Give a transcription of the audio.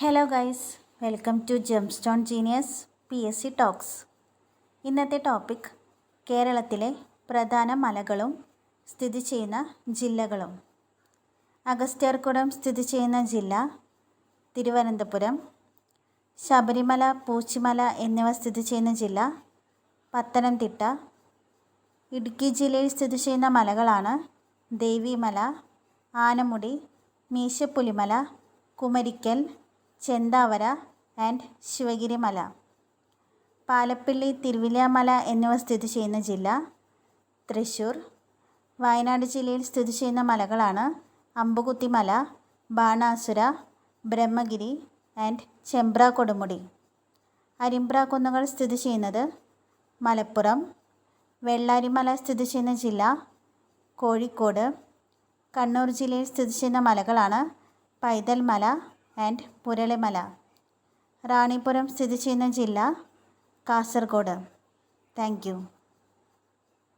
Hello guys, welcome to gemstone genius PSC talks. ഇന്നത്തെ topic കേരളത്തിലെ പ്രധാന മലകളും സ്ഥിതി ചെയ്യുന്ന ജില്ലകളും. അഗസ്ത്യാർകൂടം സ്ഥിതി ചെയ്യുന്ന ജില്ല തിരുവനന്തപുരം. ശബരിമല, പൂച്ചിമല എന്നിവ സ്ഥിതി ചെയ്യുന്ന ജില്ല പത്തനംതിട്ട. ഇടുക്കി ജില്ലയിൽ സ്ഥിതി ചെയ്യുന്ന മലകളാണ് ദേവിമല, ആനമുടി, മീശപ്പുലിമല, കുമരിക്കൽ, ചെന്താവര ആൻഡ് ശിവഗിരി മല. പാലപ്പിള്ളി, തിരുവില്യാമല എന്നിവ സ്ഥിതി ചെയ്യുന്ന ജില്ല തൃശ്ശൂർ. വയനാട് ജില്ലയിൽ സ്ഥിതി ചെയ്യുന്ന മലകളാണ് അമ്പുകുത്തിമല, ബാണാസുര, ബ്രഹ്മഗിരി ആൻഡ് ചെമ്പ്ര കൊടുമുടി. അരിമ്പ്ര കുന്നുകൾ സ്ഥിതി ചെയ്യുന്നത് മലപ്പുറം. വെള്ളാരിമല സ്ഥിതി ചെയ്യുന്ന ജില്ല കോഴിക്കോട്. കണ്ണൂർ ജില്ലയിൽ സ്ഥിതി ചെയ്യുന്ന മലകളാണ് പൈതൽ മല ആൻഡ് പുരളിമല. റാണിപുരം സ്ഥിതി ചെയ്യുന്ന ജില്ല കാസർഗോഡ്. Thank you.